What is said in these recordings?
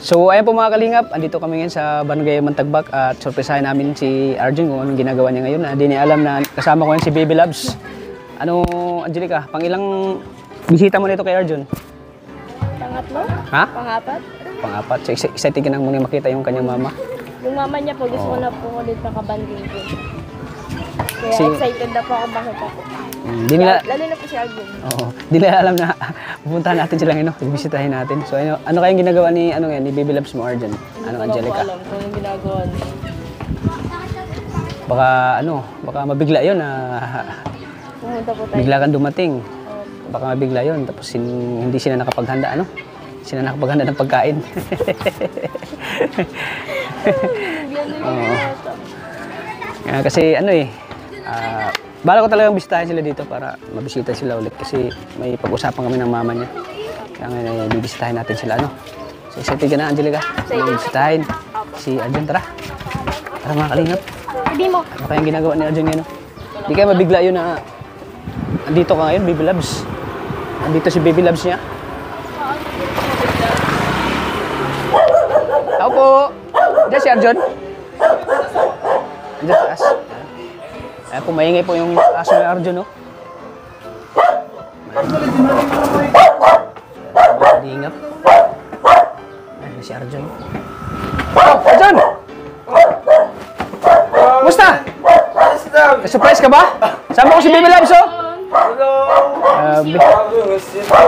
So ayan po mga kalingap, andito kami ngayon sa Barangay Mantagbak at sorpresahin namin si Arjun kung anong ginagawa niya ngayon. Hindi niya alam na kasama ko yan si Baby Loves. Ano, Angelica, pangilang bisita mo nito kay Arjun? Pangatlo? Ha? Pangapat? Pangapat. So excited ka nang muna makita yung kanyang mama? Yung mama niya po, gusto ko na po ulit makabanding po. Kaya excited na po ako makita po. Lalo na po si Arjun. Oo. Di nila alam na pupuntahan natin sila ngayon, bibisitahin natin. So ano kayang ginagawa ni ni Baby Loves mo, Arjun? Ano, Angelica? Hindi ko alam kung yung ginagawa niya. Baka mabigla 'yon na Pumunta po tayo. bigla kang dumating. Baka mabigla 'yon tapos hindi sila nakapaghanda Sila nakapaghanda ng pagkain. Kasi bala ko talagang bisitahin sila dito para mabisita sila ulit kasi may pag-usapan kami ng mama niya. Kaya ngayon bibisitahin natin sila, So excited ka na, Angelica? Bibisitahin si Arjun, tara. Tara mga kalingap. Hindi mo. Ano kayang ginagawa ni Arjun ngayon? Hindi kayo mabigla yun na andito ka ngayon, Baby Loves. Andito si Baby Loves niya. Ako po. Diyan si Arjun. Diyan sa taas. Ayan po, maingay po yung aso ni Arjun, Maingap. Ayan si Arjun. Arjun! Kumusta? Surprise ka ba? Sama ko si Baby Loves,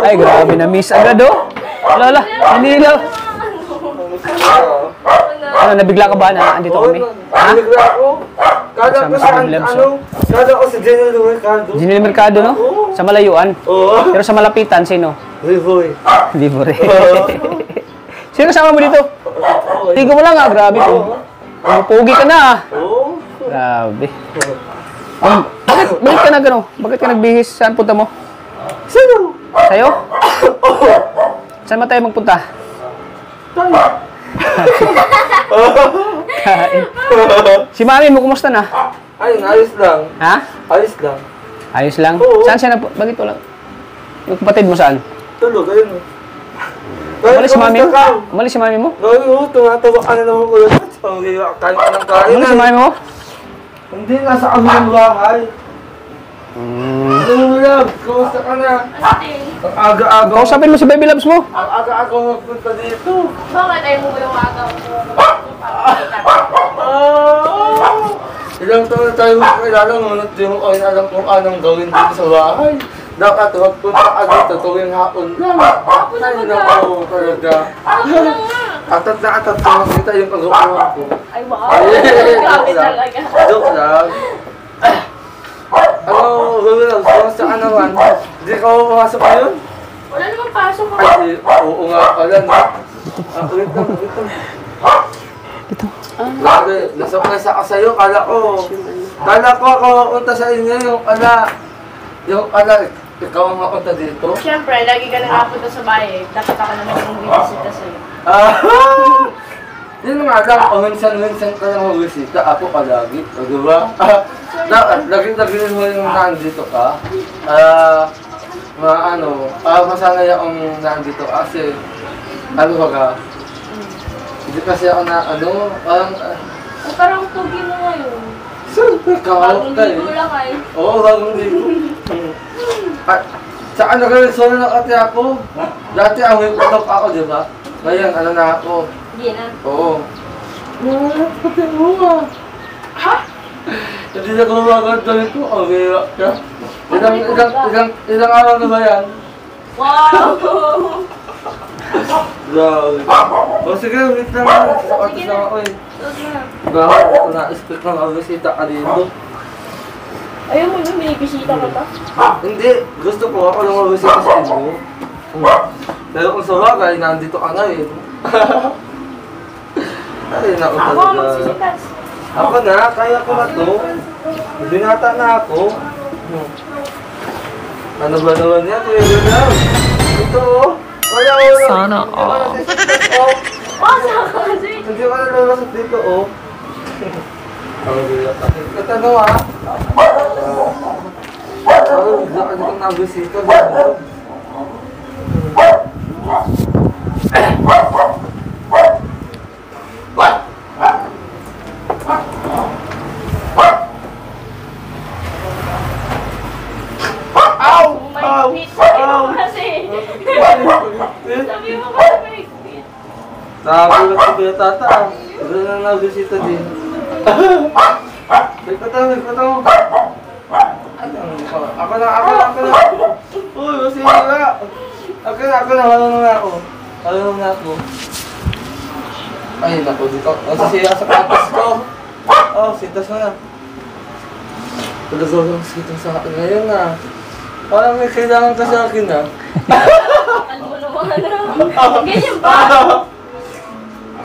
Ay, grabe na miss agad, Lola, hindi lang. Ano, nabigla ka ba na andito kami? Ha? Nabigla ako. Kala ko sa kala ko sa General Mercado. General Mercado, Sa malayuan? Oo. Pero sa malapitan, sino? Livoy. Livoy. Sino kasama mo dito? Tigo mo lang, grabe po. Pugi ka na, Oo. Grabe. Bakit ka na gano'n? Bakit ka nagbihis? Saan punta mo? Sino? Sa'yo? Saan ba tayo magpunta? Kain. Si mami mo, kumusta na? Ayun, ayos lang. Ha? Ayos lang. Ayos lang? Oo. Saan siya na? Bakit wala? Yung kapatid mo saan? Tulog, ayun. Umalis si mami mo? Umalis si mami mo? Oo, tumatawa ka na naman ko. Kain ka ng kain. Umalis si mami mo? Hindi, nasa kami ng bahay. Ano mo lang? Kumusta ka na? Ang aga-aga. Kausapin mo si Baby Loves mo. Ang aga-aga magpunta dito. Bakit ayaw mo yung agaw ko? Ilang taon na tayo magkakilala, ngunit di mo kayo alam kung anong gawin dito sa bahay. Dapat magpunta ka dito tuwing hapon lang. Ay, naku, talaga. Atat na atat ko makita yung pag-uungan ko. Ay, wow. Grabe talaga. Joke lang. Ano, Baby Loves, kumusta ka naman? Di ka pumasok ngayon? Wala namang pasok ako. Ay, oo nga pala, no? Ulit lang. Dito. Grabe, nasa ka sa'yo, kala ko ako mapunta sa inyo, yung ikaw ang mapunta dito. Siyempre, lagi ka nakapunta sa bahay. Dapat ako naman yung bibisita sa'yo. Yun nga lang, kung minsan ka lang magbisita, ako palagi, o diba? Lagi-lagi mo yung nandito ka. Masanay akong nandito kasi, hindi kasi ako Parang tugi mo ngayon. siyempre, kawalok ka Bagong ligo lang ay. Oo, bagong ligo. Saan nag-resort na kasi ako? Dati ang wipulok ako, di ba? Ngayon, na ako? Hindi na. Oo. Pati mo Ha? Hindi na gumaganda nito. Ang hirap ka. Ilang araw na ba yan? Wow! Grabe. O sige, wait lang. Sapatos lang ako eh. Grabe, ako na-expect na mag-visita ka dito. Ayaw mo yun, may bisita ka ba? Hindi, gusto ko ako lang mag-visita sa inyo. Pero kung sa bagay, nandito ka na eh. Ay, naku Ako talaga. magsisitas. Ako na, kaya ko na to. Binata na ako. Ano ba naman yan? Kuya lang. Ito oh. Kaya ko na. Sana all. Saan ka kasi? Hindi ko na lalasot dito oh. Ang bilat ako. Ito ah. Bigla ka dito nabisita dito. Nakagulat ko kaya tata ah. Ito na nabisita din. Nagpataw. Ako na. Uy, masira. Ako na. Marunong na ako. Ay, naku, dito. Nasisira sa kapas ko. Oh, sintas mo na. Talagang sintas sa akin ngayon ah. Parang may kailangan ka sa akin ah. Ano mo naman? Ganyan ba?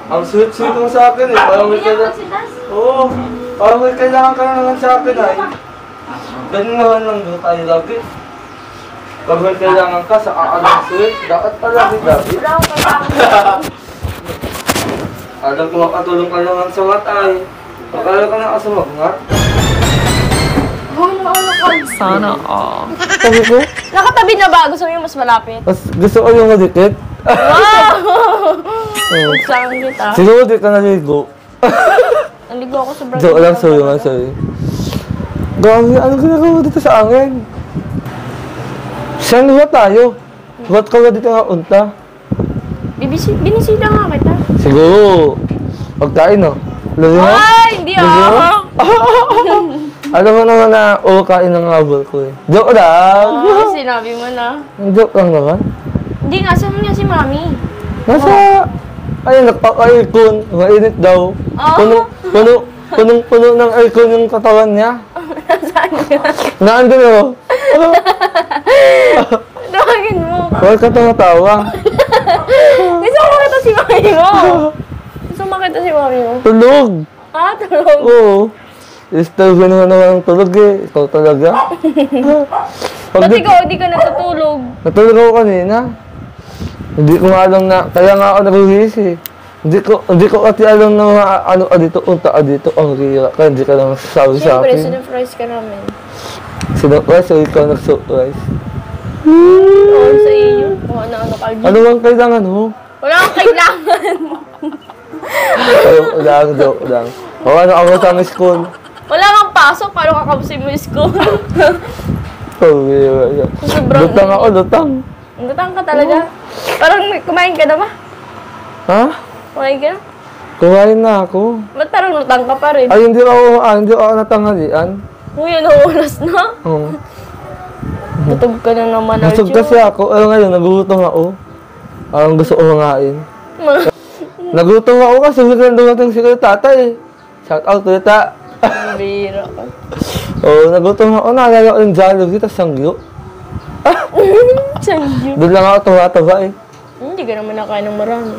Ang sweet-sweet mo sa akin eh. Parang may kailangan... Oo. Parang may kailangan ka naman sa akin ay. Ganun naman lang doon tayo lagi. Pag may kailangan ka sa kakalang sweet, dapat pala lagi. Wala akong kailangan. Alam ko makatulong ka naman sa matay. Pagkala ka na kasumagngat. Ano ka? Sana all. Sabi ko, Nakatabi na ba? Gusto mo yung mas malapit? gusto ko yung madikit. Wow! Saan kita? Siguro di ka naligo. Naligo ako sa brand. Joke lang, sorry. Gawin, ano ginagawa dito sa angin? Saan ba tayo? Ba't ka ba dito nga unta? Binisita nga kita. Siguro. Pagkain, no? Lagi mo? Ay! Hindi ako! Alam mo naman na kain ng habol ko eh. Joke lang! Sinabi mo na. Joke lang naman. Hindi nga, saan niya si Mami? Nasa... Ay, nagpaka-aircon. Mainit daw. Punong-puno ng aircon yung katawan niya. Saan niya? Naandun o. Tawagin mo. Huwag ka tumatawa. Gusto ko makita si Mami mo. Gusto ko makita si Mami mo. Tulog! Ah, tulog. Oo. Istorbo naman naman ang tulog eh. Ikaw talaga. Ba't ikaw hindi ka natutulog? Natulog ako kanina. Hindi ko nga alam na, kaya nga ako naguhis eh. Hindi ko kasi alam na mga ano dito, unta dito, ang rira. Kaya hindi ka lang sasabi sa Siyempre, akin. sinurprise ka namin. Sinurprise o ikaw nag-surprise? Oo, sa iyo. Kung ano-ano ka. Ano bang kailangan mo? Wala kang kailangan. Joke lang. O ano ako sa school? Wala kang pasok, paano kakabusin mo yung school? Sobrang Lutang ako, lutang. Lutang ka talaga. Parang kumain ka na ba? Ha? Kumain ka na? Kumain na ako. Ba't parang lutang ka pa rin? Ay, hindi ako natanghalian. Uy, ano oras na? Oo. Butog ka na naman, Busog kasi ako. Ngayon, nagugutom ako. Ang gusto ko mangain. Nagutom ako kasi biglang dumating si tatay. Shout out to tita. Ang bira ka. Oo, nagutom ako. Naalala ko yung Jollibee, tas sangyo. Sanggyo. Doon lang ako tumataba eh. Hindi ka naman nakain ng marami.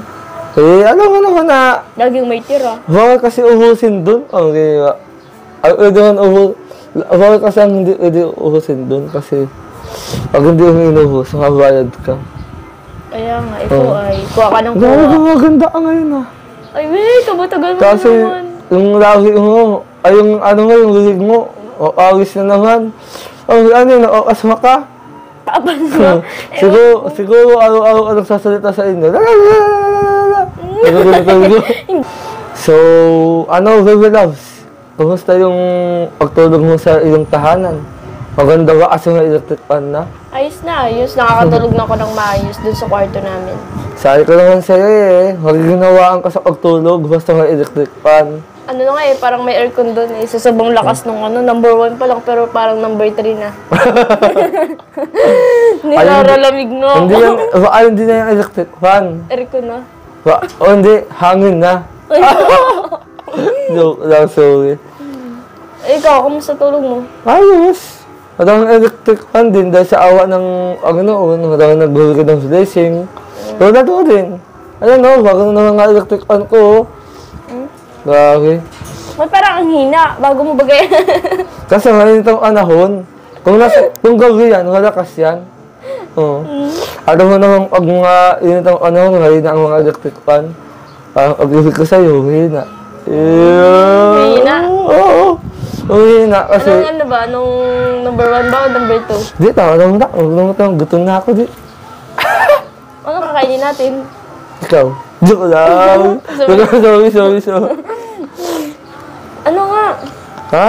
Eh, alam mo naman na, Laging may tira. bawal kasi ubusin doon. Okay, ay, bawal kasi ang hindi pwede ubusin doon kasi pag hindi mo inuhus, mabayad ka. Kaya nga, ikaw ay kuha ka ng Grabe, kuha. maganda ka ngayon ah. Ay, wait, kabutagal mo Kasi naman. yung lahi mo, ay yung ano mo, yung lilig mo, awis na naman. Oh, ano yun, asma ka? Tapas mo. Siguro araw-araw ka nagsasalita sa inyo. So, ano, baby loves? Kumusta yung pagtulog mo sa iyong tahanan? Maganda ba kasi may electric fan na? Ayos na, ayos. Nakakatulog na ako ng maayos dun sa kwarto namin. Sabi ko naman sa'yo eh, magiginawaan ka sa pagtulog basta may electric fan. Ano na nga eh, parang may aircon dun eh. Sa sabong lakas nung ano, number 1 pa lang pero parang number 3 na. Nilaralamig no. Hindi yan, hindi na yung electric fan. Aircon na. Hindi, hangin na. Joke lang, sorry. Ikaw, kumusta tulog mo? Ayos. Madaming electric fan din dahil sa awa ng, madaming nagbulog ng blessing. Pero nato din. Ayan o, bago na mga electric fan ko. Grabe. Ba't parang ang hina, bago mo bagay. Kasi ngayon itong anahon, kung gabi yan, malakas yan. Oo. Alam mo naman, pag mga initang anahon, ngayon na ang mga electric fan. Pag-ibig ko sa'yo, hina. Hina? Oo. Hina kasi... Ano ba? Nung number 1 ba o number 2? Di, tama na. Gutom na ako, di. Ano kakainin natin? Ikaw. Joke lang. Sorry. Ano nga? Ha?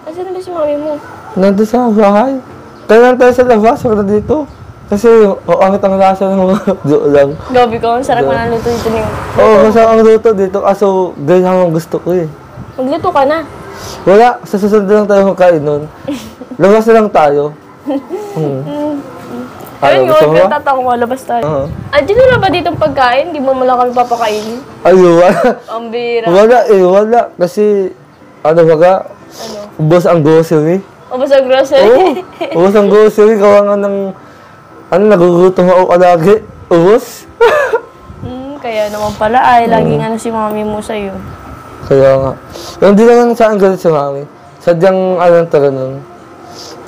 Asan na ba si mami mo? Nandun sa bahay. Kaya lang tayo sa labas, wala dito. Kasi, ang ang lasa ng mga joke lang. Gabi ko, ang sarap na luto dito niyo. Oo, masarap ang luto dito. Kaso, ganyan ang gusto ko eh. Magluto ka na. Wala, sa susunod lang tayo kakain nun. Labas na lang tayo. Ayun gusto mo yun, ba? tatako malabas tayo. Oo. Andiyan na ba ditong pagkain? Di mo lang kami papakainin. Ayun, wala. Ang bira. Wala eh, wala. Kasi, ano baga, Ano? ubos ang grocery. Ubus ang grocery. Oo, ubos ang grocery. Gawa nga ng, nagugutom ako lagi. Ubos. Kaya naman pala ay, laging ano si mami mo sa'yo. Kaya nga. Pero hindi naman sa akin galit si mami. Sadyang, talaga nun.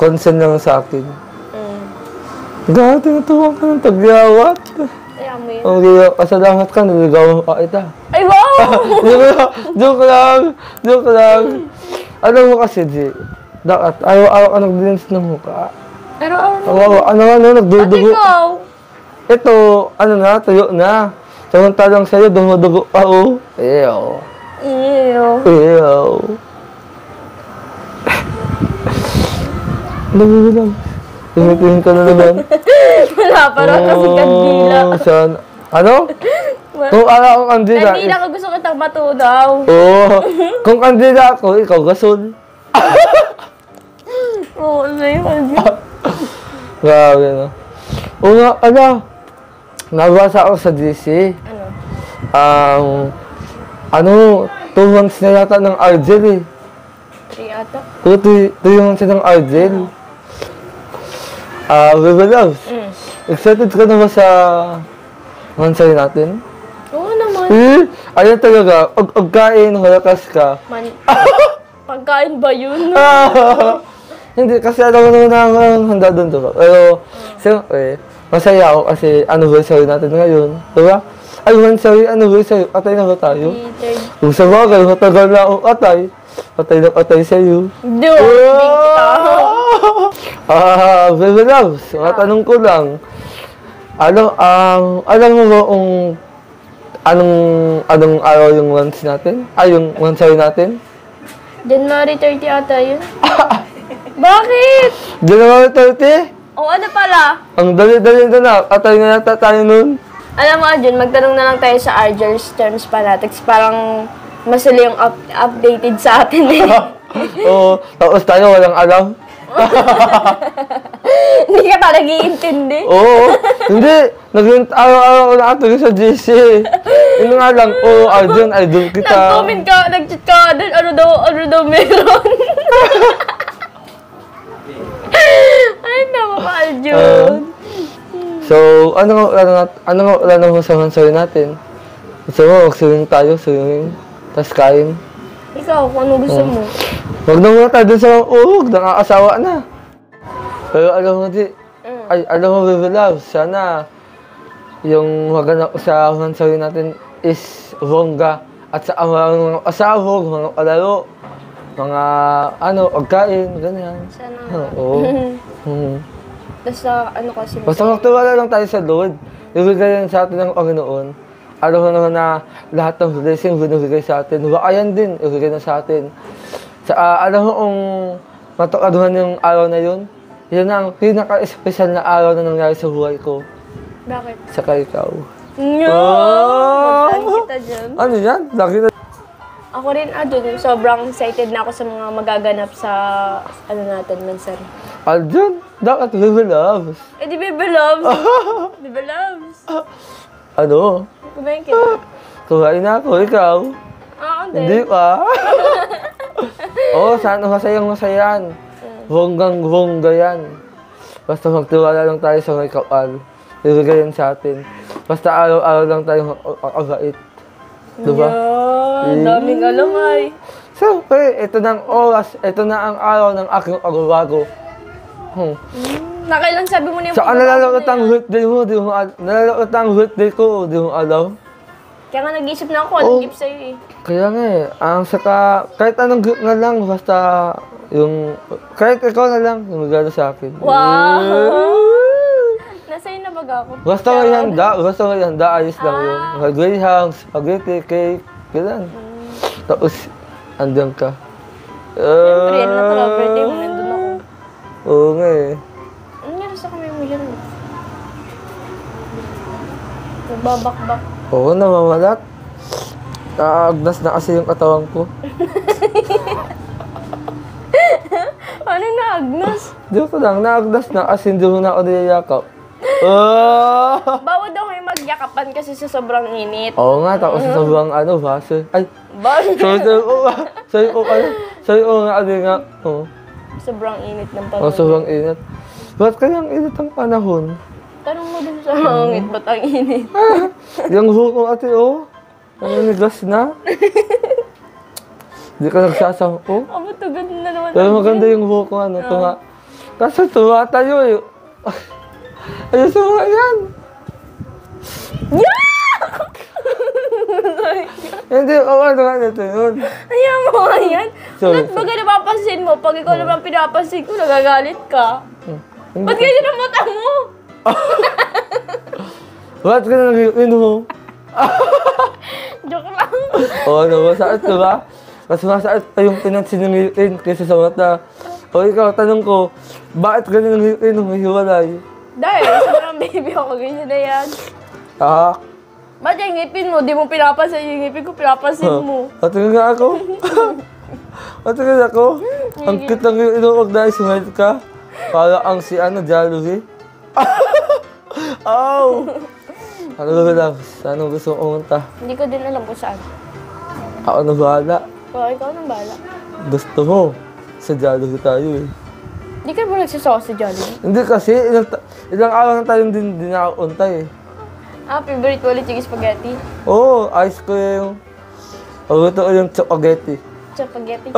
Concern lang sa akin. Gati, natuwa ka ng tagyawat. Ay, amo yun. Ang giyak, pasalamat ka, niligawan ka kita. Ay, wow! Joke lang, joke lang. Alam mo kasi, G, dapat araw-araw ka nag-dance ng mukha. Pero Nagdudugo. ikaw? Ito, tuyo na. Samantalang sa'yo, dumudugo pa, oh. Ew. Ew. Ew. Dami lang. Tumitingin ka na naman. Wala pa rin kasi kandila. Saan? Ano? Kung ala akong kandila. Kandila ko gusto kitang matunaw. Oo. Kung kandila ako, ikaw gasol. Oo, ano yun? Grabe, no? Oo nga, nabasa ako sa GC. Ano? 2 months na yata ng Argel eh. 3 ata? 2 months na ng Argel. Baby Loves, excited ka na ba sa mansay natin? Oo naman. Ayun talaga, pagkain, halakas ka. Pagkain ba yun? Hindi, kasi alam ko naman na handa doon, diba? Pero, siyempre, masaya ako kasi anniversary natin ngayon, diba? Ay, anniversary, atay na ba tayo? Kung sa bagay, matagal na akong atay. Patay na patay sa'yo. Hindi kita. Baby Loves, matanong ko lang. Alam mo ba kung anong araw yung lunch natin? Yung mansay natin? January 30 ata yun. Bakit? January 30? O ano pala? Ang dali-dali na. Atay na yata tayo nun. Alam mo, Arjun, magtanong na lang tayo sa Argel's Terms Fanatics. Parang mas sila yung updated sa atin eh. Oo, tapos tayo walang alam. Hindi ka pa nag-iintindi. Oo, hindi. Araw-araw ko nakatuloy sa GC. Yun nga lang, Arjun, idol kita. Nag-comment ka, nag-chat ka doon, ano daw meron. Ay, naman pa, Arjun. So, ano nga wala mo sa mansay natin? Gusto mo, mag-swimming tayo, swimming. Tapos kain. Ikaw, kung ano gusto mo. Wag na muna tayo dun sa nakakasawa na. Pero alam mo, alam mo, Baby Love, sana yung maganap sa mansay natin is bongga. At sa mga asawog, mga palaro, mga pagkain, ganyan. Sana. Oo. Basta, ano kasi. Basta magtiwala lang tayo sa Lord. Ibigay yan sa atin ng Panginoon. Alam mo naman na lahat ng blessing binibigay sa atin. Bakayan din, ibigay na sa atin. Alam mo kung matukaduhan yung araw na yun, yun ang pinaka-espesyal na araw na nangyari sa buhay ko. Bakit? Saka ikaw. Puntahan kita dyan. Ano yan? Lagi na. Ako rin, Arjun, sobrang excited na ako sa mga magaganap sa, natin, Mansar. Arjun, dapat Baby Loves. Eh, di Baby Loves. Baby Loves. Ano? Kumain kita. Kumain na ako, ikaw. Hindi Hindi. pa. Sana masayang-masayan. Bonggang-bongga yan. Basta magtiwala lang tayo sa may kapal. Ibigay yan sa atin. Basta araw-araw lang tayo makakabait. Diba? Yan, daming alam ay. Siyempre, ito na ang oras, ito na ang araw ng aking pagbabago. Nakailan sabi mo na yung Saka nalalakot ang birthday mo, di mo nalalakot ang birthday ko, di mo alam. Kaya nga nag-iisip na ako, anong gift sa'yo eh. Kaya nga kahit anong gift na lang, basta kahit ikaw na lang, yung regalo sa akin. Wow! Nasa'yo na baga ako. Basta may handa, ayos lang yun. Mga greyhound, spaghetti, cake, gano'n. Tapos, andyan ka. Siyempre, yan na talaga birthday mo, nandun ako. Oo nga eh. Ano nga sa kamay mo dyan? Babakbak. Oo, namamalat. Naagnas na kasi yung katawan ko. Ano na, Agnes? Joke lang, naagnas na kasi hindi mo na ako niyayakap. Oh! Bawal daw kayo magyakapan kasi sa sobrang init. Oo nga, tapos sa sobrang base. Ay, Bawal sorry, nga, nga. Oo. Sobrang init ng Oh, panahon. sobrang init. Ba't kaya ang init ang panahon? Tanong mo dun sa hangit, ba't ang init? Yung huko ate, oh. Naninigas na. Hindi ka nagsasampo. Aba, to ganda na naman. Pero maganda yung huko, tunga. Kaso tuwa tayo eh. Ayos mo nga yan. Hindi, ano nga nito yun. Ayaw mo nga yan. Sorry, Ba't baga napapansin mo? Pag ikaw naman pinapansin ko, nagagalit ka. Ba't ganyan ang mata mo? Ba't ka na nag-inom? Joke lang. Oo, masakit ka ba? Mas masakit pa yung pinansinungitin kaysa sa mata. O ikaw, tanong ko, bakit ka na nag-inom hiwalay? Dahil, sobrang baby ako, ganyan na yan. Ah, Ba't yung ngipin mo? Di mo pinapansin yung ngipin ko, pinapansin mo. Ate nga ako. Ate nga ako. Ang cute lang yung inuwag na smile ka. Para ang si Jollibee. Ow! Ano ba lang? Saan ang gusto mong umunta? Hindi ko din alam kung saan. Ako na bahala. O, ikaw nang bahala. Gusto mo. Sa Jollibee tayo eh. Hindi ka ba nagsasawa sa Jollibee? Hindi kasi, ilang araw na tayong din nakauntay eh. Favorite mo ulit yung spaghetti? Oo, ice cream. Paborito ko yung spaghetti. Spaghetti?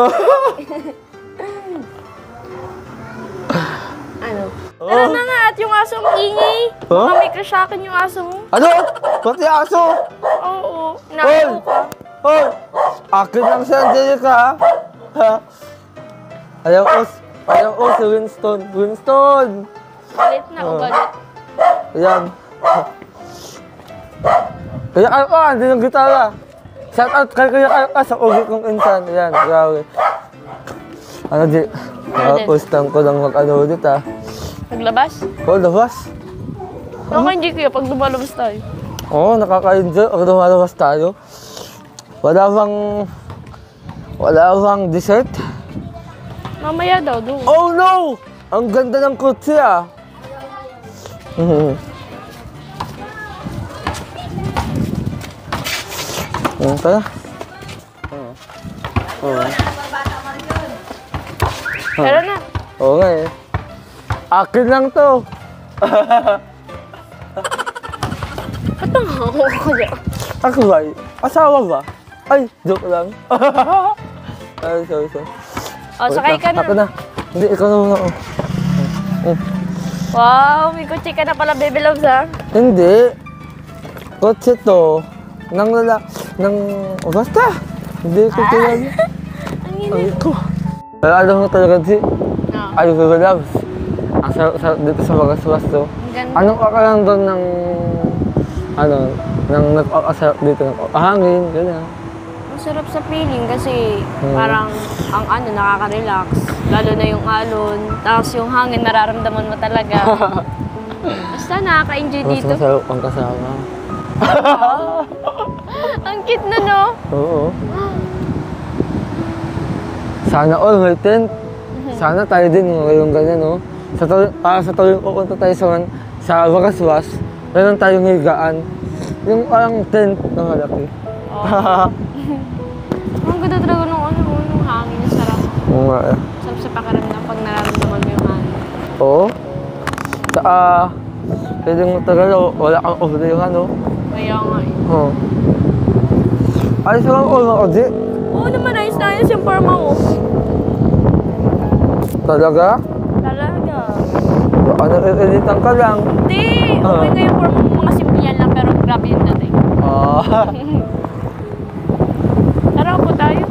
Ano? Oh. Tara na nga at yung aso mo ingay. Huh? Baka may crush sa akin yung aso mo. Ano? Pati aso? Oo, nakaw ka. Hoy! Akin lang si Angelica ha? Ha? Ayaw ko si Winston. Winston! Galit na o galit. Ayan. Kaya kayo ka, hindi ng gitara. Shout out kay kaya kayo ka sa ugi kong insan. Ayan, grabe. Di? Nakapustan ko lang mag-ano dito ha. Naglabas? Labas. Okay, kuya, pag lumalabas tayo. Oo, nakaka-enjoy. Pag lumalabas tayo. Wala bang dessert? Mamaya daw, doon. Oh no! Ang ganda ng kutsi ah. Tara. Tara na. Oo nga eh. Akin lang to. Ba't ang ako ko dyan? Ako ba? Asawa ba? Ay, joke lang. Ay, sorry. O, sakay ka Ako na. na. Hindi, ikaw na muna. Wow, may kutsi ka na pala, baby loves, ha? Hindi. Kotse to. Basta. Hindi ko kilala. Ang ina. Ay ko. Pero alam mo talaga si No. Ay, Viva Loves. Ang sarap dito sa Bagaswas to. Ang ganda. Anong kakalang doon ng nang nagpapasarap dito ng hangin, gano'n. Ang sarap sa feeling kasi parang ang nakaka-relax. Lalo na yung alon. Tapos yung hangin nararamdaman mo talaga. Basta nakaka-enjoy Mas dito. masarap ang kasama. Ang cute na, no? Oo. Sana all may tent. Sana tayo din ngayong ganyan, no? Para sa tuwing pupunta tayo sa Bagaswas, meron tayong higaan. Yung parang tent na malaki. Ang ganda talaga nung yung hangin. Ang sarap. Oo nga eh. Sarap sa pakiramdam pag nararamdaman mo yung hangin. Oo. Saka, pwedeng matagal, wala kang oblihan, no? Kaya nga eh. Oo. Ayos lang all mga Odi. Oo naman, ayos na ayos yung forma ko. Talaga? Talaga. Ano, ilitan ka lang. Hindi! Okay nga yung forma mo, mga simple yan lang, pero grabe yung dating. Tara po tayo.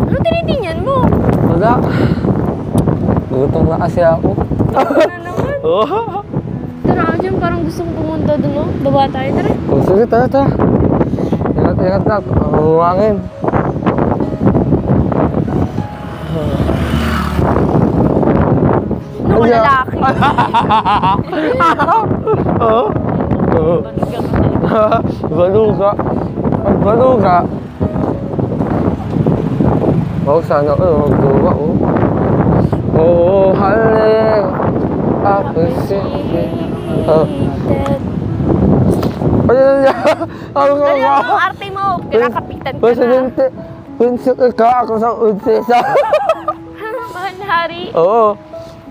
Ano tinitingnan mo? Wala. Gutom na kasi ako. Ano na naman? Oo. Tara ka dyan, parang gusto kong pumunta doon, no? Baba tayo, tara. Oh, sige, tara. Ingat na. Huwangin. Ano, lalaki. Oo. Baluga ka talaga. Baluga. Ang baluga. Oh, sana ako magduwa, oh. Oh, haling appreciate. Oh. Ano na niya? Ano nga Dali ba? ang arte mo. Kinakapitan ka na. Presidente, prinsip ka ako sa unsisa. Mahal na hari. Oo.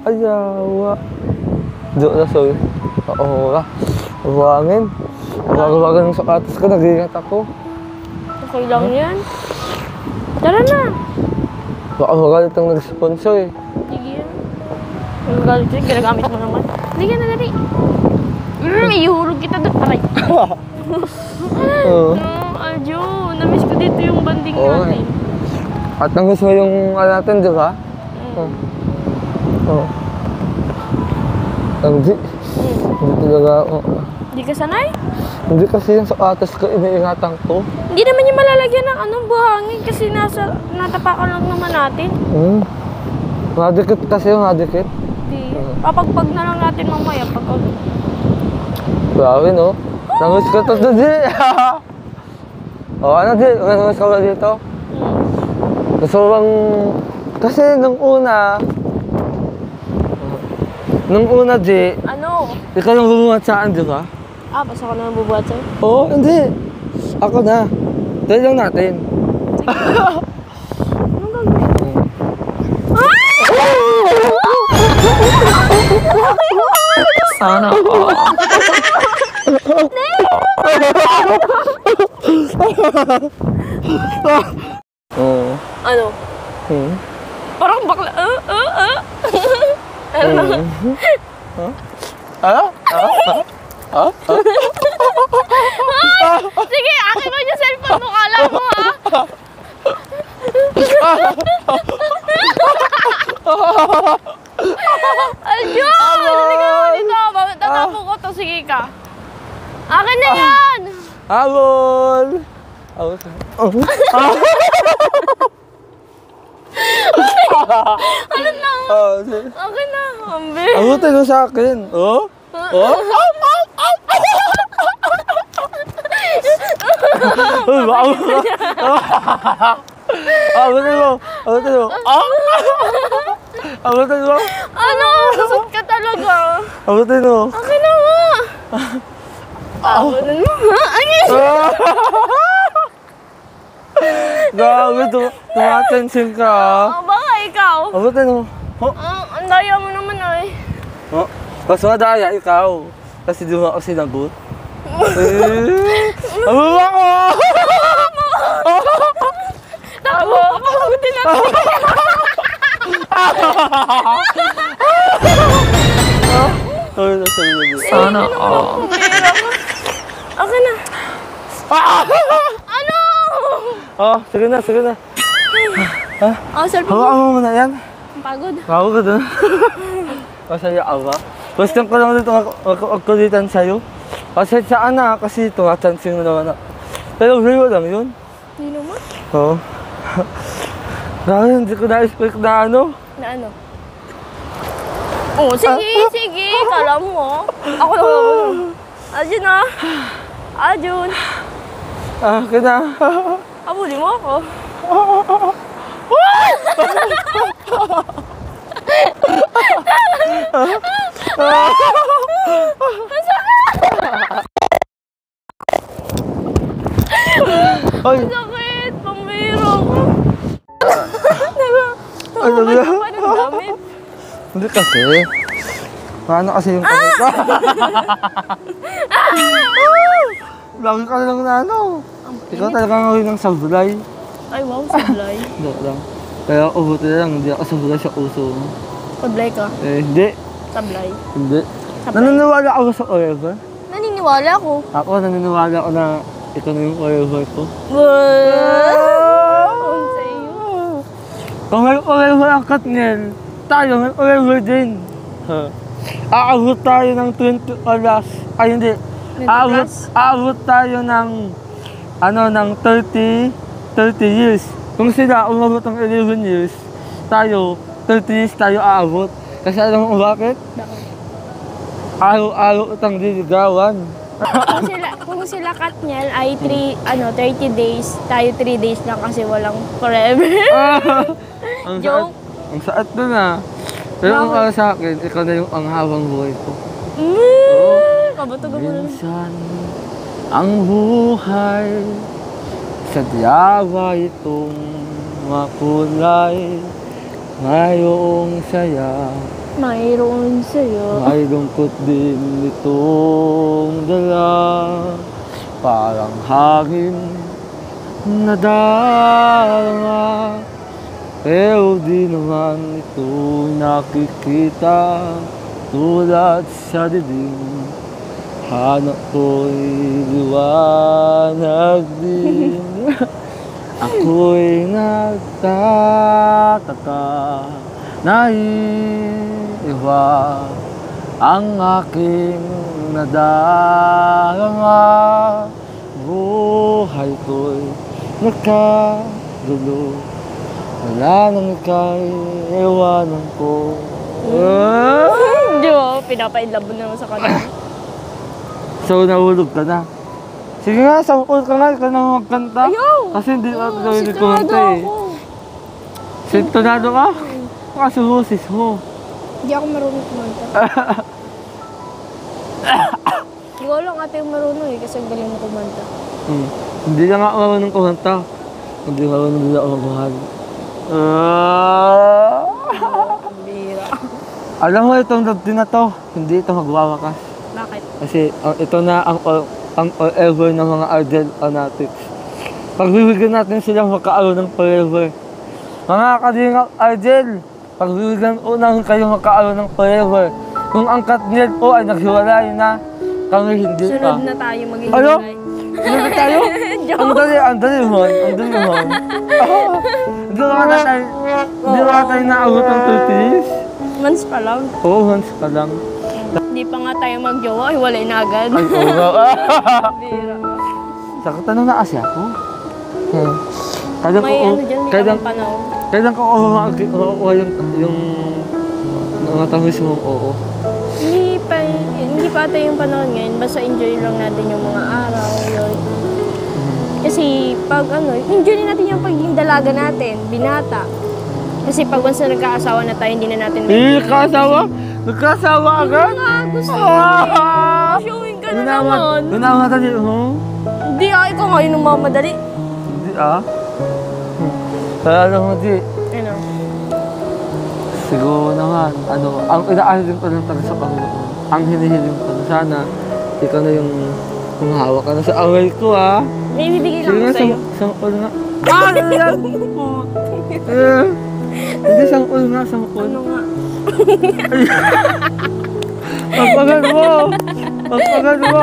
Ayawa. Doon na, sorry. Oo na. Uwangin. Uwag-uwagan ng sapatos ko, nag-iingat ako. Okay lang yan. Tara na. Baka magalit ang nag-sponsor eh. Sige yan. Ang galit yun, ginagamit mo naman. Hindi ka na dali. Ihulog kita doon. Aray. Oo. Aljo, namiss ko dito yung banding Oo, natin. At namiss mo yung ano natin, di ba? Oo. Oo. Hindi. Hindi talaga ako. Hindi ka sanay? Hindi kasi yung sapatos ko, iniingatan ko. Hindi naman yung malalagyan ng anong buhangin kasi natapakan lang naman natin. Madikit kasi, madikit. Hindi. Papagpag na lang natin mamaya pag Grabe, no? Namiss ko to, Di. O, ano, Di? Namiss ka ba dito? Gusto bang... Kasi nung una, Di, Ano? ikaw yung bumuhat sa akin, di ba? Basta ka naman bubuhat sa'yo. Oo, hindi. Ako na. Dahil lang natin. Sana Oo. Ano? Parang bakla. Ano? Sige, akin mo yung cellphone mo. Kala mo, ha? Aljo! Hindi ka dito. Tatapo ko to. Sige ka. Akin na yan! Habol! Ano na? Sige. Akin na. Ambi. Abutin mo sa akin. Oh? Oh? Uy, baka mo. Abutin mo. Abutin mo. Abutin mo. Ano? Susot ka talaga. Abutin mo. Akin na nga. Abutin mo. Akin. Grabe, tumatensin ka. Baka ikaw. Abutin mo. Ang daya mo naman ay. Oh, mas madaya ikaw. Kasi di mo ako sinagot. Abo ako! Tabo, papagutin natin. Sana Akin na. Ano? Oh, sige na, sige na. Cellphone mo. Hawakan mo muna yan. Ang pagod. Hawakan ka doon. Masaya awa. Question ko lang dito magkulitan sa'yo. Kasi saan na, kasi tumatansin mo naman na. Pero real lang yun. Hindi naman. Oo. Grabe, hindi ko na-expect na ano. Na ano? Oh, sige, sige. Kala mo, Ako lang. Ajun na. Ajun. Kaya. Abuli mo ako. Ay, Sakit. Pambiro ko. ano Ano ba? pa ng damit? Hindi kasi. Paano kasi yung kamay ko? Lagi ka lang na ano. Ikaw talaga ngawin ng sablay. Ay, wow, sablay. Hindi lang. Kaya ako buti na lang, hindi ako sablay sa uso. Sablay ka. Hindi. Sablay. Hindi. Sablay. Naniniwala ako sa forever. Naniniwala ako. Ako naniniwala ako na ikaw na yung forever ko. Wow! Sa iyo. Kung may forever ang Katniel, tayo may forever din. Aabot tayo ng 20 oras. Ay hindi. 20 plus? Aabot tayo ng ng 30 years. Kung sila umabot ng 11 years, tayo 30 years tayo aabot. Kasi alam mo bakit? Bakit? Araw-araw itang diligawan. Kung sila Katniel ay 30 days, tayo 3 days lang kasi walang forever. Ang Joke. Ang saat na na. Pero kung para sa akin, ikaw na yung anghabang buhay ko. Kabato ka mo lang. Minsan, ang buhay, sadya ba itong makulay? Ngayong saya, Mayroon sa'yo. may lungkot din itong dala. Parang hangin na daranga, pero di naman ito nakikita. Tulad sa dilim, hanap ko'y liwanag din. Ako'y nagtataka, naiiba ang aking nadarama. Buhay ko'y nagkagulo, wala nang ika'y ewanan ko. Di ba? Pinapainlove mo naman sa kanila. So, nahulog ka na. Sige nga, sample ka nga, ikaw na magkanta. Ayaw! Kasi hindi ako gawin ni Sintonado kumanta eh. ako. Sintonado ka? Kasi husis mo. Hindi ako marunong kumanta. Hindi ko lang ate yung marunong eh, kasi ang galing mo kumanta. Hindi na nga ako marunong kumanta. Hindi marunong nila ako magmahal. Bira. Alam mo, itong love team na to, hindi ito magwawakas. Bakit? Kasi ito na ang forever ng mga Ardel fanatics. Pagbibigyan natin silang magkaroon ng forever. Mga kalingap Ardel, pagbibigyan unang kayo magkaroon ng forever. Kung ang Katniel po ay naghiwalay na, kami hindi pa. Sunod na tayo maghihiwalay. Ano? Sunod tayo? Ang dali mo. Hindi ba tayo naabot ng 30 years? Months pa lang. Oo, once pa lang. Hindi pa nga tayo magjowa, hiwalay na agad. Ay, oo. Bira. Sakot tanong na kasi ako. Kailan May ano dyan, may kailan, kamang panahon. kailan ko makukuha yung mga tamis mong oo? Hindi pa ata yung panahon ngayon. Basta enjoy lang natin yung mga araw. Yun. Kasi pag enjoy din natin yung pagiging dalaga natin, binata. Kasi pag once na nagkaasawa na tayo, hindi na natin Nagkasawa? Nagkasawa agad? nga, gusto ko showing ka na naman. Nanamatali mo? Hindi ikaw nga yung mamadali. Hindi Kaya alam mo di, Ano? siguro naman, ang inaalim ko lang talaga sa Panginoon. Ang hinihiling ko na sana, ikaw na yung humahawa ka na sa away ko May bibigay Sige lang nga, ako sa'yo. sangkol nga. Ano yan? Hindi, sangkol nga, sangkol. Ano nga? Pagpagal mo! Pagpagal mo!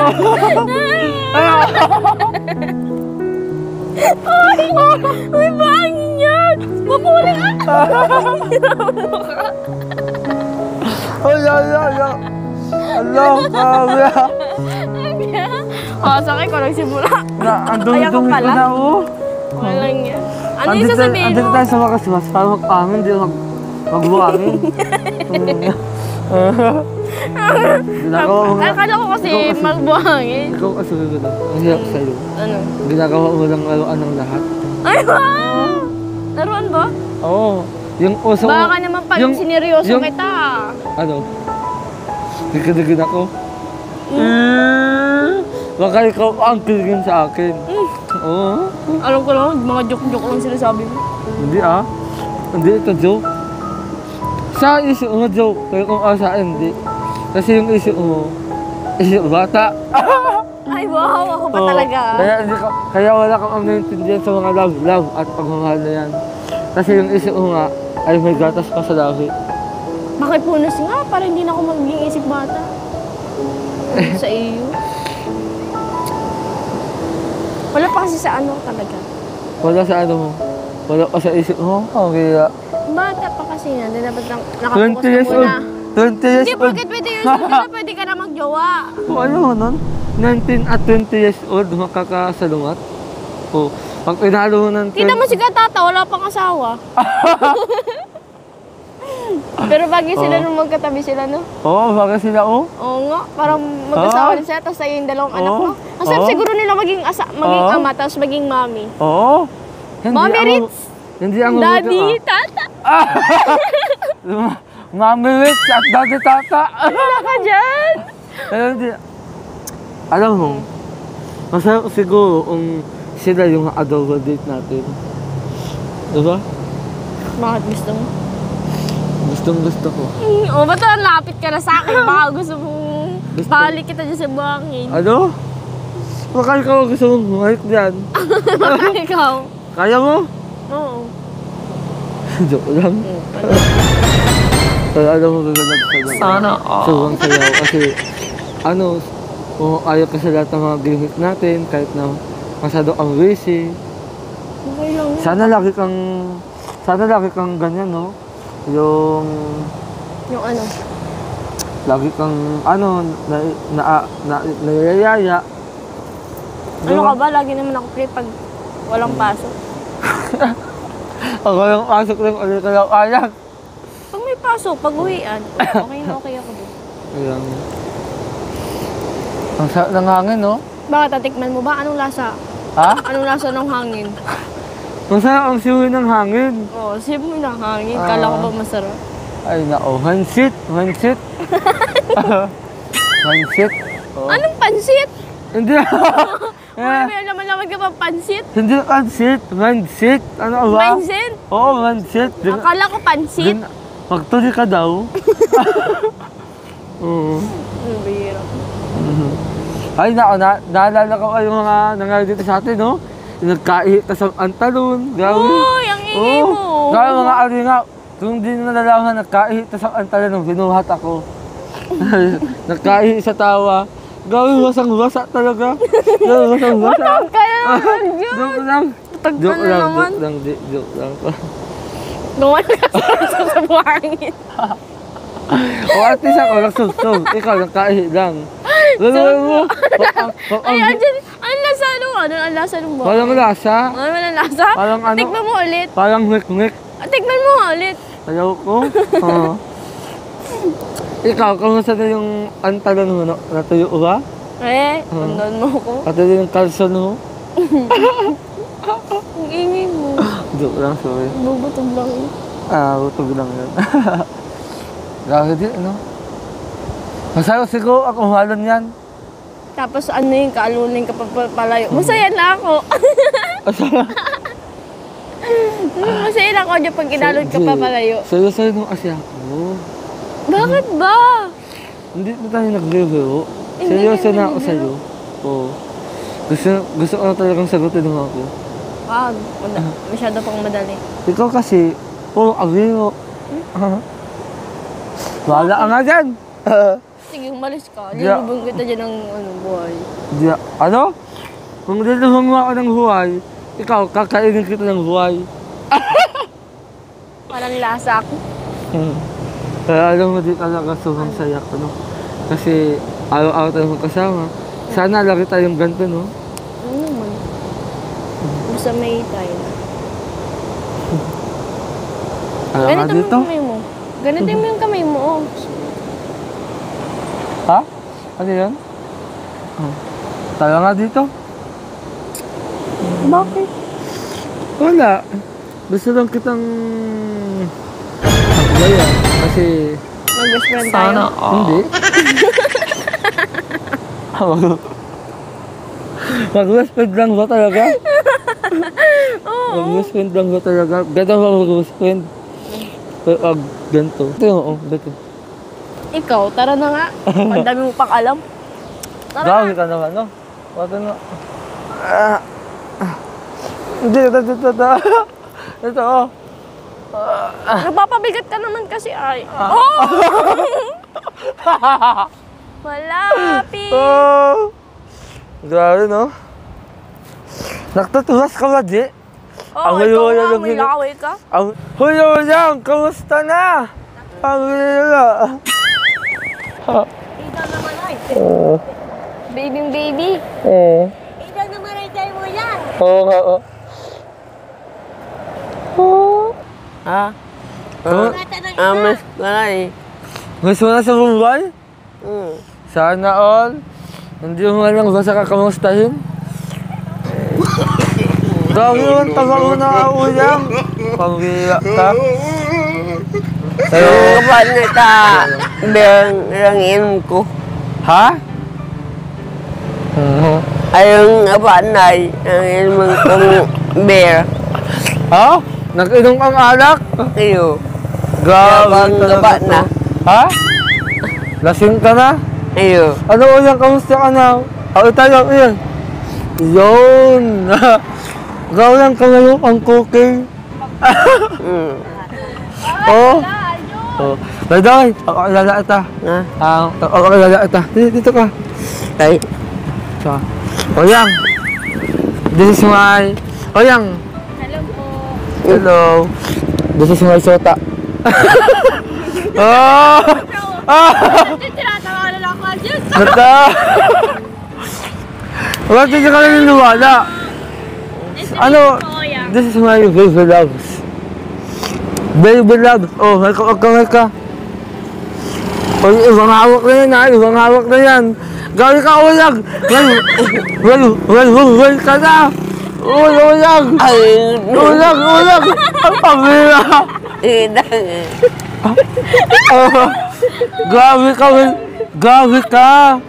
Uy, bangin yan! Mamuli ka! Ala! Sabi Sakay ko nagsimula. ang Kaya ko dumi-dumi ko pala. na, Walang yan. Ano yung sasabihin Andito mo? tayo sa makaswas para magpangin, hindi magbuhangin. Ginagawa mo nga. Akala ko kasi magbuhangin. Ikaw kasi gano'n. Ang hirap sa'yo. Ano? Ginagawa mo lang laruan ng lahat. Ay, wow! Laruan ba? Oo. Yung uso mo. Baka naman pag sineryoso kita. Ano? Digin ako. Baka ikaw ang kiligin sa akin. Oo. Alam ko lang, mga joke-joke lang sinasabi mo. Hindi Hindi ito joke. Sa isip mo joke, pero kung sa akin hindi. Kasi yung isip mo, isip bata. Ay, wow! Ako pa Oo. talaga. Kaya wala kang naintindihan sa mga love at pagmamahal na yan. Kasi yung isip mo nga, ay may gatas pa sa lahi. Makipunas nga, para hindi na ako magiging isip bata. Sa iyo. Wala pa kasi sa ano talaga. Wala sa ano mo. Wala pa sa isip mo. Kaya Bata pa kasi na, dapat lang 20 nakapokus years na old. muna. 20 years Hindi, old. bakit 20 years old ka na, pwede ka na magjowa. O ano mo nun? 19 at 20 years old, makakasalungat. O, pag pinalo mo ng Kita mo si Katata, wala pang asawa. Pero bagay sila nung magkatabi sila, no? Oo, bagay sila, oh. Oo nga, parang mag-asawa rin sila, tapos tayo yung dalawang anak, no? Ang sarap siguro nila maging ama, tapos maging mami. Oo. Mami Ritz! Hindi ang Daddy, tata! Mami Ritz at Daddy Tata. Wala ka dyan! Pero hindi. Alam mo, masarap siguro kung sila yung adobo date natin. Diba? Bakit gusto mo? Gustong gusto ko. O, ba't lapit ka na sa akin? Baka gusto mong balik kita dyan sa buhangin. Ano? Baka ikaw gusto mong bumalik dyan. Baka ikaw. Kaya mo? Oo. Joke lang. Pero alam mo gaganap ka lang. Sana Sobrang sayaw kasi ano, kung ayaw ka sa lahat ng mga gimmick natin, kahit na masyado ang busy. Okay lang. Sana lagi kang ganyan, no? Yung Yung ano? lagi kang nayayaya. Ano ka ba? Lagi naman ako free pag walang pasok. Ang walang pasok lang ulit ka lang ayak. Pag may pasok, pag uwian, okay ako doon. Ayan. Ang sarap ng hangin, no? Bakit, tatikman mo ba? Anong lasa? Ha? Anong lasa ng hangin? Ang sarap ang siwi ng hangin. Oo, sip mo ng hangin. Kala ko ba masarap? Ay, nako. Mansit. Mansit. Oh. Anong pansit? Hindi. May laman-laman ka pa pansit? Hindi pansit. Mansit. Ano ba? Pansit? Oo, mansit. Akala ko pansit. Magtuli ka daw. Oo. Ano ba hirap? Ay, nako. Naalala ko yung mga nangyari dito sa atin, no? Nagkaihi tas ang talon. Grabe. Uy, ang ingay mo. Grabe mga aringa. Kung di na nalalaman, nagkaihi tas ang talon. Binuhat ako. Nagkaihi sa tawa. Grabe, basang-basa talaga. Grabe, basang-basa. Kaya naman yun. Joke lang. Tagpo na naman. Joke lang. Gawan ka sa buhangin. O at least ako, nagsubsob. Ikaw, nagkaihi lang. Gano'n mo. Ay, andyan. Ang lasa nung ano? Ang lasa nung buhangin. Walang lasa. Ano ang lasa? Parang ano? Tikman mo ulit. Parang ngik-ngik. Tikman mo ulit. Ayaw ko. Oo. Ikaw, kamusta na yung antalon mo? Natuyo ba? Tandaan mo ko. Natuyo yung kalson mo? Ang ingay mo. Joke lang, sorry. Bubutog lang yun. Utog lang yun. Grabe din, ano? Masaya siguro ako halon yan. Tapos ano yung kaalunin ka palayo. Masaya na ako. Masaya na ako dyan pag kinalon ka papalayo. Sayo-sayo nung asya ko. Bakit ba? Hindi na tayo nag-review. Hindi Seryoso ka na ako nag-review? sa'yo. Oo. Gusto ko na talagang sagutin mo ako. Wag. Masyado pang madali. Ikaw kasi, agree Wala ka nga dyan. Sige, umalis ka. Yeah. Lilubong kita dyan ng buhay. Ano? Kung nilubong mo ako ng buhay, ikaw, kakainin kita ng buhay. Parang lasa ako. Kaya alam mo di talaga sobrang saya ko, no? Kasi araw-araw tayo magkasama. Sana lagi tayong ganito, no? Ano naman? Basta may tayo. Alam nga Ganito mo dito. yung kamay mo. Ganito mo yung kamay mo. Oh. Ha? Ano yun? Tayo nga dito. Bakit? Wala. Gusto lang kitang agbayan. Kasi Mag-best friend tayo. hindi. Mag-best friend lang ba talaga? Oo. Mag-best friend lang ba talaga? Ganda ba mag-best friend? Pero ganito. Ito yung dito. Ikaw, tara na nga. Ang dami mo pang alam. Tara Dami na. ka naman, no? Wala na. Hindi, ito. Ito, oh. Nagpapabigat ka naman kasi ay. Oh! Malapit. Oh! Grabe, no? Nakatutuwas ka ba, di? Oo, Ang ikaw wala nga, lang may yun. lakaway ka. Huyo lang! Kamusta na? Ang wala. Ikaw naman ay. Baby. Oo. Ikaw naman ay tayo mo yan. Oo nga, oh. Ha? Amas ko na eh. Gusto mo na sa Mumbai? Sana all. Hindi mo nga lang basta kakamustahin. Dami naman taga mo na uyang. Pambira ka. Yung kapan na ta, rangin ko. Ha? Ayong kapan na, rangin mo kong bear. Ha? Nag-inom ang alak? Iyo. Grabe Yabang talaga gaba to. na. Ha? Lasing ka na? Iyo. Ano uyang, kamusta ka na? Ako tayo, uyang. Yun! Gawin ka ngayon ang cooking. Oh. Oh. Daday, ako alala ita. Ha? Ako alala ita. Dito ka. Ay. So, Oyang. This is my... Oyang. Hello po. Hello. This is my sota. Oh! Ah! Tinatawa na lang ako, Diyos. Mata! Bakit hindi ka lang niwala? Ano? This is my baby loves. Baby loves. Oh, may ka. Oh, ibang hawak na yan ha. Ibang hawak na yan. Gawin ka, Oyang! Well ka na! Oyang! Oyang! Ang pamira! Grabe ka, Will! Grabe ka!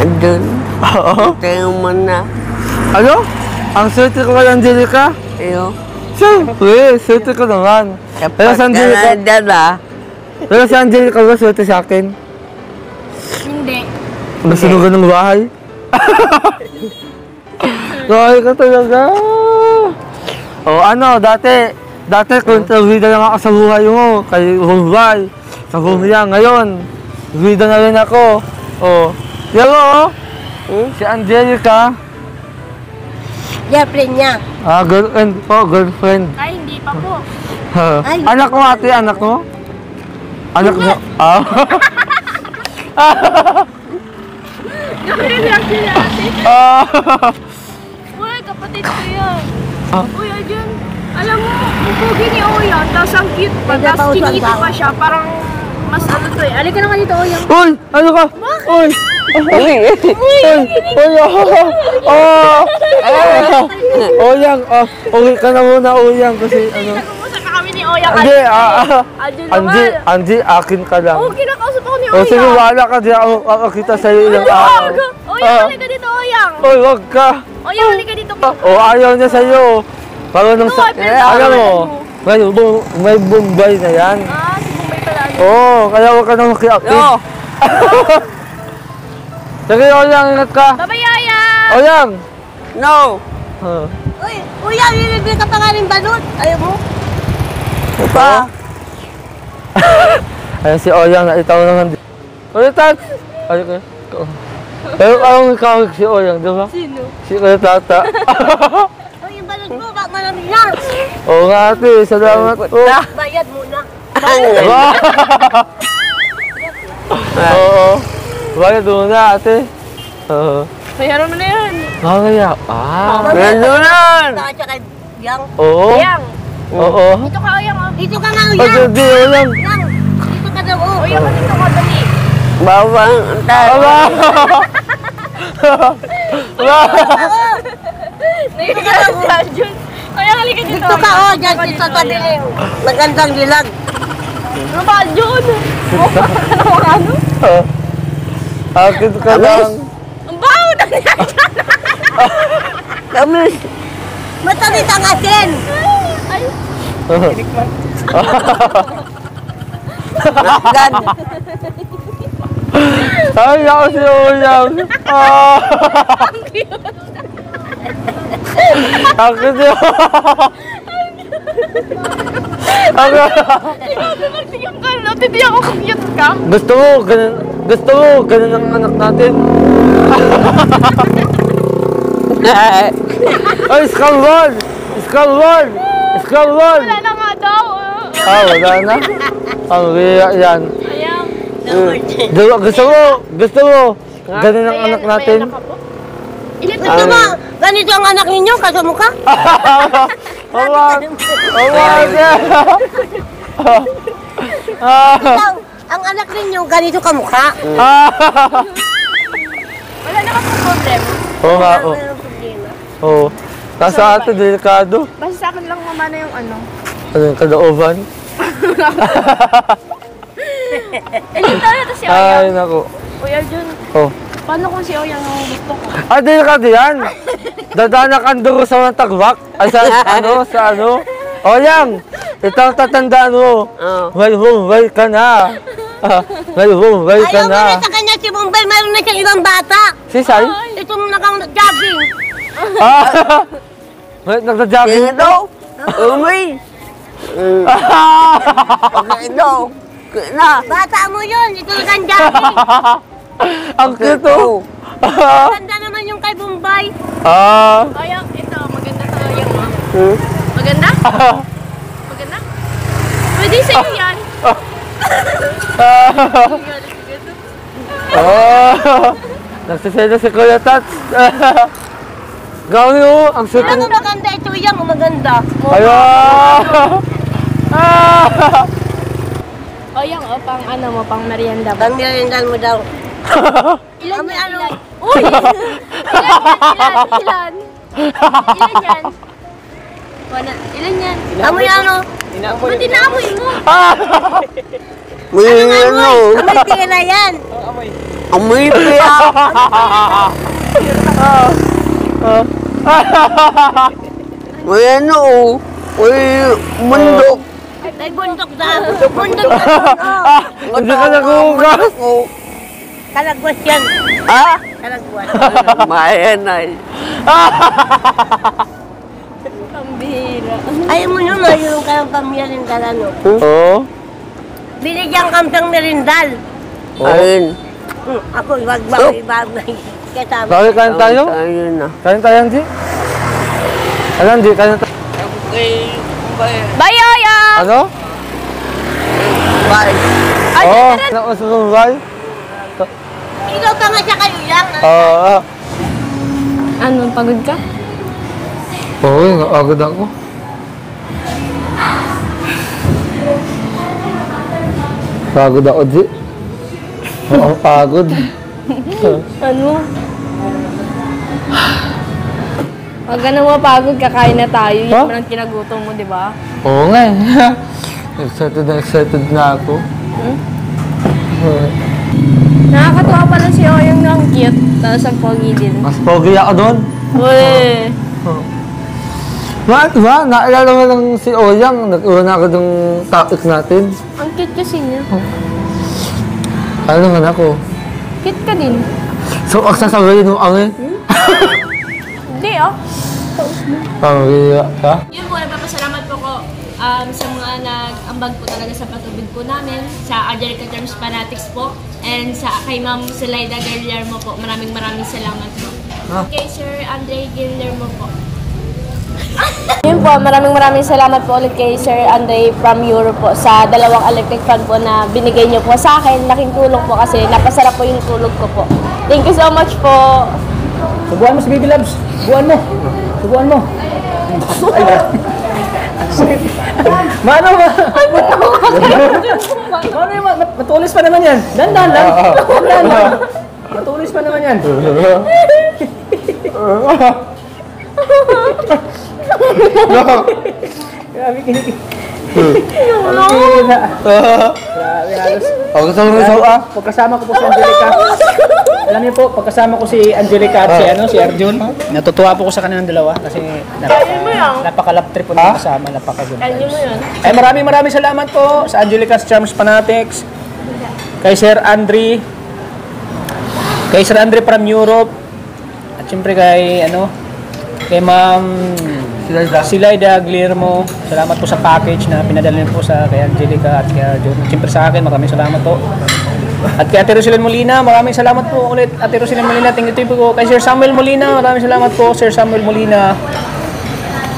Andun. Oo? Tayo mo na. Ano? Ang swerte ko kay Angelica? Iyo. Siyempre, swerte ko naman. Pero si Angelica, dala. pero si Angelica ba swerte sa akin? Hindi. Nasunugan ng bahay? Grabe ka talaga. O ano, dati kontrabida lang ako sa buhay mo, kay Mumbai, sa Bumia. Ngayon, bida na rin ako. O, yan o, si Angelica. Girlfriend niya. Girlfriend po, girlfriend. Ay, hindi pa po. Ay. Anak mo ate, anak mo? Anak mo? Ah. Nakarinig sila ate. Ah. Uy, kapatid ko yan. Uy, ayun. Alam mo, ang pogi ni Oyang, tapos ang cute pa, tapos kinito pa siya, parang mas ano to eh. Alika na ka dito, Oyang. Uy! Ano ka? Uy! Uy! Uy! Oh! Oyang! Uwi ka na muna, Oyang, kasi ano... Nag-umusap na kami ni Oyang. Hindi, Angie naman. Angie, akin ka lang. Oo, kinakausap ako ni O sige, Oyang. wala ka, di ako kakakita sa'yo ilang araw. Oyang, halika dito, Oyang. Uy, wag ka! Oyang, halika dito. O, ayaw niya sa'yo. Parang nung sa... Ay, Alam mo, may Bombay na yan. Ah, si Bombay pala. Oo, kaya huwag ka nang makiapin. No. Sige, Oyang, ingat ka. Bye-bye, Yaya. Oyang! No. Uy, Oyang, nilibig ka pa nga rin balot. Ayaw mo? Pa. Ayan si Oyang, naitaw naman. Uy, Tats! Ay, okay. Pero parang ikaw si Oyang, di ba? Sino? Si Kuya Tata. Uy, yung balot mo, bak malamig na. Oo nga, ate. Salamat po. Bayad muna. Diba? Oo. Bakit muna, ate? Oo. Bayaran mo na yan. Mamaya. Ah. Gandunan. Tsaka Yang. Oo. Oyang. Oo. Dito ka, Oyang. Dito ka nga, Ay, hindi, Oyang. Yang. Dito ka daw, oh. Oyang, dito ka, dali. Bawang tayo. Aba! Aba! Dito ka daw, Jun. Oyang, halika dito. Dito ka, oh, dyan, dito sa dilim. Magandang dilag. Ano ba, Jun? Ano ka, ano? Akin ka lang. Ang baho na niya. Kamis. Matalit ang asin. Ay, Nakagad. Ay, ako si Oyang. Ah! Akin si magtigyan ka na. Titiyan ko kung cute ka. Gusto mo, ganun ang anak natin. Ay, Scalwal! Scalwal! Scalwal! Wala na nga daw. Ah, wala na? Ang riya yan. Ayan. Gusto mo, ganun ang anak natin. Gusto mo, ganito ang anak ninyo, kasamukha? Ikaw, ang anak ninyo, ganito kamukha? Wala na kapag problem. Oo nga, oo. Walang problema. Oo. Kaso ate, delikado. Basta sa akin lang mamana yung ano. Ano yung kalooban? Dito na to si Ay, Oyang. naku. Kuya Jun, Oh. paano kung si Oyang ang gusto ko? Ah, delikado yan. Dadanak ang dugo sa mga tagwak. Ay, sa ano? O yan, ito ang tatandaan mo. May humbay ka na. May humbay ka Ayaw mo na. na sa kanya si Bombay, mayroon na siyang ibang bata. Si Sai? Itong nakang-jogging. Ah! May nagda-jogging ito? Umay. Ito. Bata mo yun, ito nakang-jogging. Ang cute oh. Ganda naman yung kay Bombay. Ah. Oyang, ito, maganda to Oyang mo. Maganda? Maganda? Pwede sa'yo yan. Nagsiselo si Kuya Tats. Gawin mo, ang cute. Ano maganda ito yung maganda. Ayan. Oyang, o, pang ano mo, pang merienda ba? Pamirindan mo daw. Ilan Kami yan? ano? Ilan? Uy! Ilan? Ilan yan? Wala. Ilan yan? Amoy ano? Ba't inaamoy mo? Amoy tira yan. Amoy pia. May ano oh. Uy, bundok. May bundok daw. Bundok daw. Hindi ka nagugas. Kalagwas yan. Ah? Kalagwas. Mayanay. Pambihira. Ayaw mo nyo, mayroon ka ng pamirindan ano. Oo. Binigyan kang siyang merindal. Ayun. Ako, wag ba, kasama. Bakit kain tayo? Kain tayo, Andy? Ano, Andy? Kain tayo? Bye, Oyang! Ano? Bye. Ay, Oo. tara. Nakusumbay? Ilaw ka nga siya kayo yan. Oo. Ano, pagod ka? Oo, nakagod ako. Pagod ako, Di. Oo, pagod. Ano? Pag ka na mapagod, kakain na tayo. Yun Huh? mo lang kinagutom mo, di ba? Oo nga eh. Excited na ako. Nakakatawa pala si Oyang ng cute. Tapos ang pogi din. Mas pogi ako doon. Uy! Diba? Naalala mo lang si Oyang. Nag-una ako ng topic natin. Ang cute kasi niya. Ano naman ako? Cute ka din. So, ang sasabihin mo ang Hindi, oh. pamilya ka? Yun po, nagpapasalamat po ko sa mga nag-ambag po talaga sa patubig po namin, sa Angelica Charms Fanatics po, and sa kay Ma'am Selaida Guillermo po. Maraming salamat po. Kay Sir Andre Guillermo po. Yun po, maraming salamat po ulit kay Sir Andre from Europe po sa dalawang electric fan po na binigay niyo po sa akin. Laking tulong po kasi napasarap po yung tulog ko po. Thank you so much po. Subuan mo si Baby Loves. Subuan mo. Subuan mo. Mano ba? Mano yung matulis pa naman yan. Dandan lang. Dandan lang. Matulis pa naman yan. Grabe kinikip. Grabe halos. Ako gusto mo sa Pagkasama ko po si Angelica. Alam niyo po, pagkasama ko si Angelica at si Arjun, natutuwa po ko sa kanilang dalawa kasi napaka-lap trip po na kasama, napaka-good. Kanya mo yun. Ay maraming salamat po sa Angelica's Charms Fanatics, kay Sir Andre from Europe, at siyempre kay Ma'am Selaida Guillermo. Salamat po sa package na pinadala niyo po sa kay Angelica at kay Arjun. Siyempre sa akin, maraming salamat po. At kay Ate Roselyn Molina, maraming salamat po ulit. Ate Roselyn Molina, thank you po. Kay Sir Samuel Molina, maraming salamat po. Sir Samuel Molina.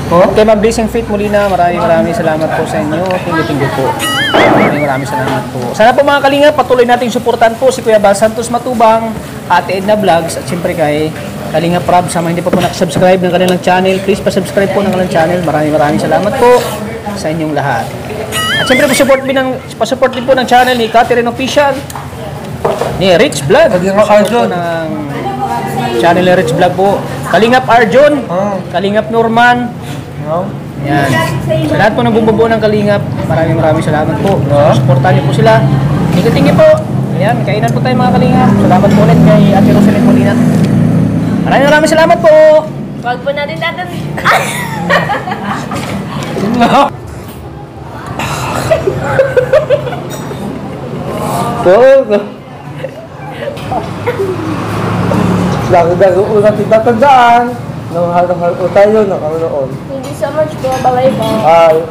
Kay Ma'am Blessing Faith Molina, maraming salamat po sa inyo. Thank you po. Maraming salamat po. Sana po mga Kalingap, patuloy nating suportan po si Kuya Bal Santos Matubang, Ate Edna Vlogs, at siyempre kay Kalingap Rob. Sa mga hindi pa po nakasubscribe ng kanilang channel, please pa-subscribe po ng kanilang channel. Maraming salamat po sa inyong lahat. At siyempre pa-support din po ng channel ni Catherine Official, ni Rich Vlog. Kalingap Arjun. Ng channel ni Rich Vlog po. Kalingap Arjun, Kalingap Norman. Yan. Sa lahat po ng bumubuo ng Kalingap, maraming salamat po. Supportan niyo po sila. Tingin po. Yan, kainan po tayo mga Kalingap. Salamat po ulit kay Ate Rosalyn Molina. Maraming salamat po. Wag po natin natin. Lagi-lagi po natin tatandaan. Nang hal po tayo, nakanoon. Thank you so much po. Bye-bye po. Bye.